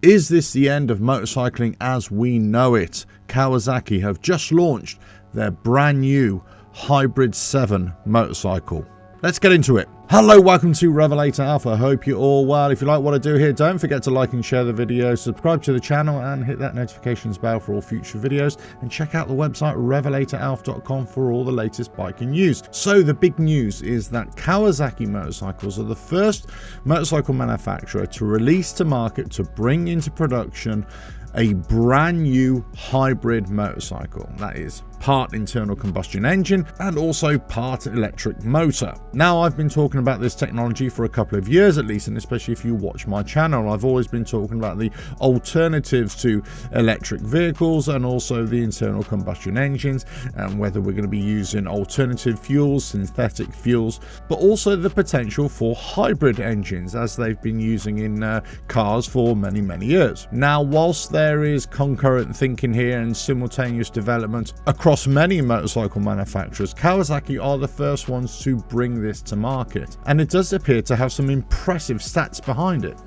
Is this the end of motorcycling as we know it? Kawasaki have just launched their brand new Hybrid 7 motorcycle. Let's get into it. Hello, welcome to RevelatorAlf. I hope you're all well. If you like what I do here, don't forget to like and share the video, subscribe to the channel and hit that notifications bell for all future videos, and check out the website RevelatorAlf.com for all the latest biking news. So the big news is that Kawasaki motorcycles are the first motorcycle manufacturer to release to market to bring into production a brand new hybrid motorcycle that is part internal combustion engine and also part electric motor. Now, I've been talking about this technology for a couple of years at least, and especially if you watch my channel, I've always been talking about the alternatives to electric vehicles and also the internal combustion engines, and whether we're going to be using alternative fuels, synthetic fuels, but also the potential for hybrid engines as they've been using in cars for many years. Now, whilst there is concurrent thinking here and simultaneous development across many motorcycle manufacturers, Kawasaki are the first ones to bring this to market, and it does appear to have some impressive stats behind it.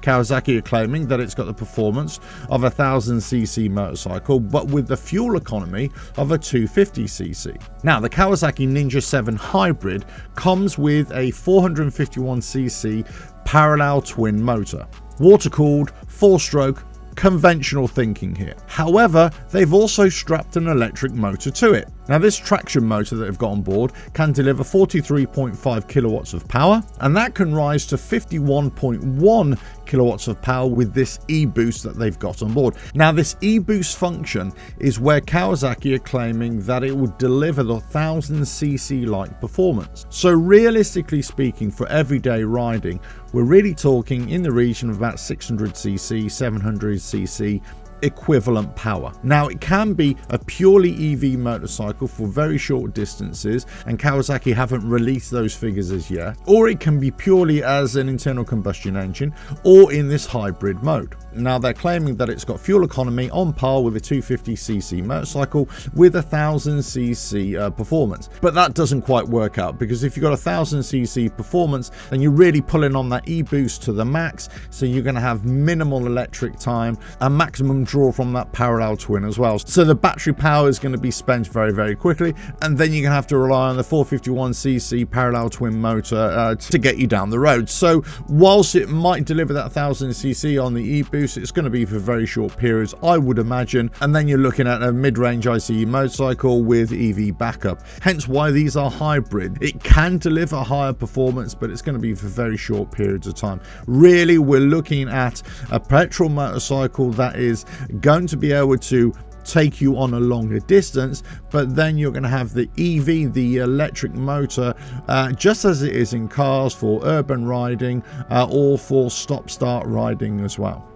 Kawasaki are claiming that it's got the performance of a 1000cc motorcycle, but with the fuel economy of a 250cc. Now, the Kawasaki Ninja 7 Hybrid comes with a 451cc parallel twin motor, water-cooled, 4-stroke, conventional thinking here. However, they've also strapped an electric motor to it. Now, this traction motor that they've got on board can deliver 43.5 kilowatts of power, and that can rise to 51.1 kilowatts of power with this e-boost that they've got on board. Now, this e-boost function is where Kawasaki are claiming that it would deliver the 1000cc like performance. So realistically speaking, for everyday riding, we're really talking in the region of about 600cc, 700cc equivalent power. Now, it can be a purely EV motorcycle for very short distances, and Kawasaki haven't released those figures as yet, or it can be purely as an internal combustion engine or in this hybrid mode. Now, they're claiming that it's got fuel economy on par with a 250cc motorcycle with a 1000cc performance, but that doesn't quite work out, because if you've got a 1000cc performance, then you're really pulling on that e-boost to the max, so you're going to have minimal electric time and maximum draw from that parallel twin as well. So the battery power is going to be spent very quickly, and then you're going to have to rely on the 451cc parallel twin motor to get you down the road. So whilst it might deliver that 1000cc on the e-boost, it's going to be for very short periods, I would imagine, and then you're looking at a mid-range ICE motorcycle with EV backup. Hence why these are hybrid. It can deliver higher performance, but it's going to be for very short periods of time. Really, we're looking at a petrol motorcycle that is going to be able to take you on a longer distance, but then you're going to have the EV, the electric motor, just as it is in cars for urban riding or for stop-start riding as well.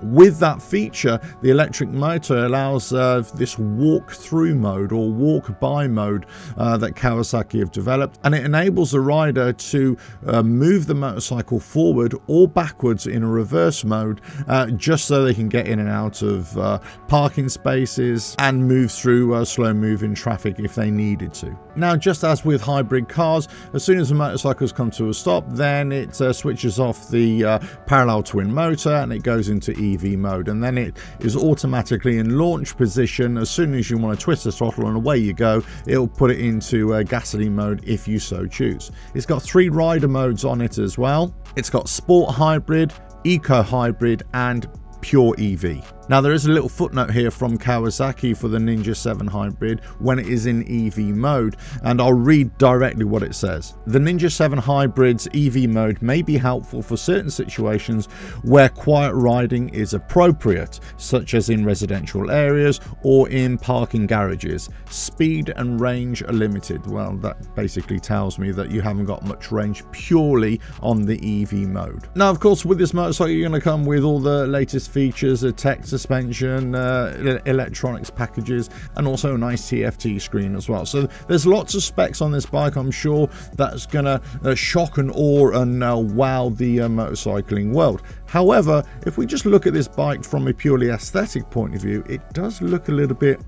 With that feature, the electric motor allows this walk-through mode or walk-by mode that Kawasaki have developed, and it enables the rider to move the motorcycle forward or backwards in a reverse mode, just so they can get in and out of parking spaces and move through slow-moving traffic if they needed to. Now, just as with hybrid cars, as soon as the motorcycles come to a stop, then it switches off the parallel twin motor and it goes into EV mode, and then it is automatically in launch position. As soon as you want to twist the throttle and away you go, it'll put it into gasoline mode if you so choose. It's got 3 rider modes on it as well. It's got sport hybrid, eco hybrid and pure EV. Now, there is a little footnote here from Kawasaki for the Ninja 7 Hybrid when it is in EV mode, and I'll read directly what it says. The Ninja 7 Hybrid's EV mode may be helpful for certain situations where quiet riding is appropriate, such as in residential areas or in parking garages. Speed and range are limited. Well, that basically tells me that you haven't got much range purely on the EV mode. Now, of course, with this motorcycle, you're going to come with all the latest features, a tech suspension, electronics packages, and also a nice TFT screen as well. So there's lots of specs on this bike. I'm sure that's gonna shock and awe and wow the motorcycling world. However, if we just look at this bike from a purely aesthetic point of view, it does look a little bit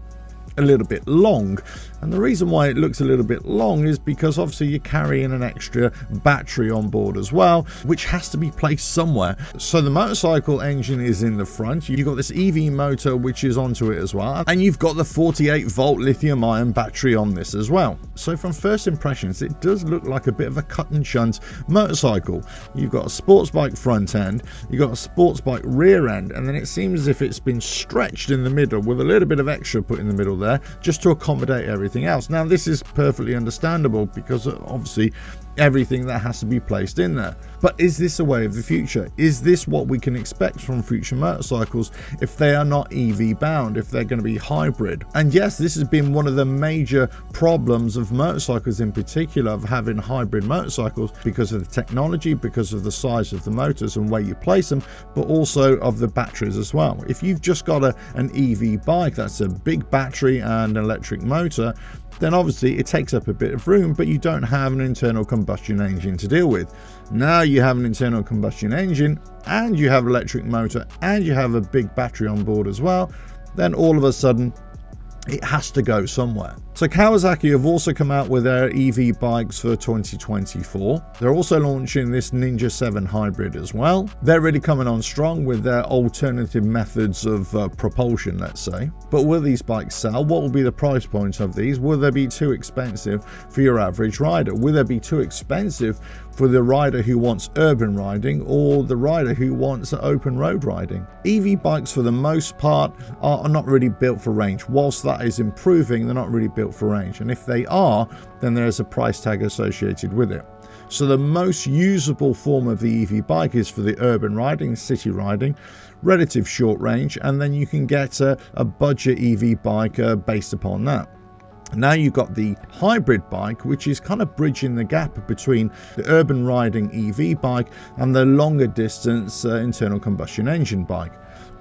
a little bit long. And the reason why it looks a little bit long is because obviously you're carrying an extra battery on board as well, which has to be placed somewhere. So the motorcycle engine is in the front. You've got this EV motor which is onto it as well, and you've got the 48-volt lithium-ion battery on this as well. So from first impressions, it does look like a bit of a cut and shunt motorcycle. You've got a sports bike front end, you've got a sports bike rear end, and then it seems as if it's been stretched in the middle with a little bit of extra put in the middle there just to accommodate everything else. Now this is perfectly understandable because obviously everything that has to be placed in there. But is this a way of the future? Is this what we can expect from future motorcycles if they are not EV bound, if they're going to be hybrid? And yes, this has been one of the major problems of motorcycles in particular, of having hybrid motorcycles, because of the technology, because of the size of the motors and where you place them, but also of the batteries as well. If you've just got an EV bike that's a big battery and an electric motor, then obviously it takes up a bit of room, but you don't have an internal combustion engine to deal with. Now you have an internal combustion engine and you have an electric motor and you have a big battery on board as well, then all of a sudden it has to go somewhere. So Kawasaki have also come out with their EV bikes for 2024. They're also launching this Ninja 7 hybrid as well. They're really coming on strong with their alternative methods of propulsion, let's say. But will these bikes sell? What will be the price point of these? Will they be too expensive for your average rider? Will they be too expensive for the rider who wants urban riding or the rider who wants open road riding? EV bikes for the most part are not really built for range. Whilst that is improving, they're not really built for range, and if they are, then there's a price tag associated with it. So the most usable form of the EV bike is for the urban riding, city riding, relative short range, and then you can get a budget EV bike based upon that. Now you've got the hybrid bike, which is kind of bridging the gap between the urban riding EV bike and the longer distance internal combustion engine bike,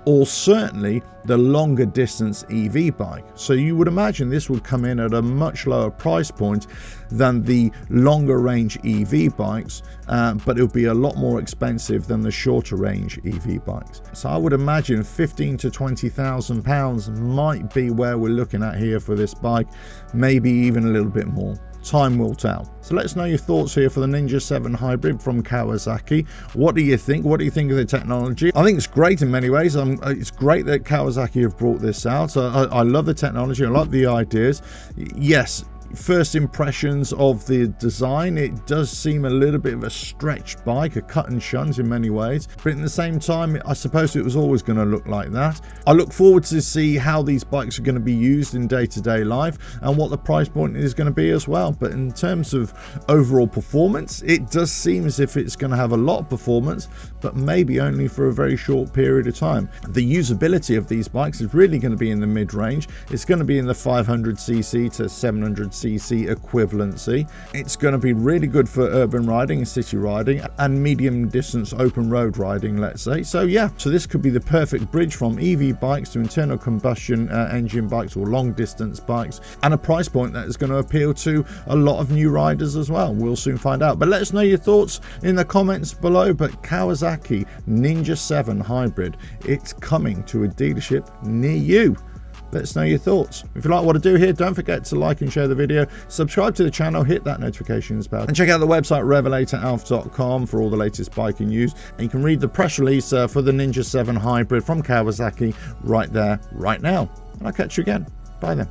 or certainly the longer distance EV bike. So you would imagine this would come in at a much lower price point than the longer range EV bikes, but it would be a lot more expensive than the shorter range EV bikes. So I would imagine 15 to 20,000 pounds might be where we're looking at here for this bike, maybe even a little bit more. Time will tell. So let us know your thoughts here for the Ninja 7 hybrid from Kawasaki. What do you think? What do you think of the technology? I think it's great in many ways. It's great that Kawasaki have brought this out. I love the technology. I like the ideas. Yes, first impressions of the design, it does seem a little bit of a stretched bike, a cut and shunt in many ways, but at the same time I suppose it was always going to look like that. I look forward to see how these bikes are going to be used in day-to-day life and what the price point is going to be as well. But in terms of overall performance, it does seem as if it's going to have a lot of performance, but maybe only for a very short period of time. The usability of these bikes is really going to be in the mid-range. It's going to be in the 500cc to 700cc equivalency. It's going to be really good for urban riding and city riding and medium distance open road riding, let's say. So yeah, so this could be the perfect bridge from EV bikes to internal combustion engine bikes or long distance bikes, and a price point that is going to appeal to a lot of new riders as well. We'll soon find out, but let us know your thoughts in the comments below. But Kawasaki Ninja 7 hybrid, it's coming to a dealership near you. Let us know your thoughts. If you like what I do here, don't forget to like and share the video, subscribe to the channel, hit that notifications bell, and check out the website RevelatorAlf.com for all the latest biking news. And you can read the press release for the Ninja 7 hybrid from Kawasaki right there, right now. And I'll catch you again. Bye then.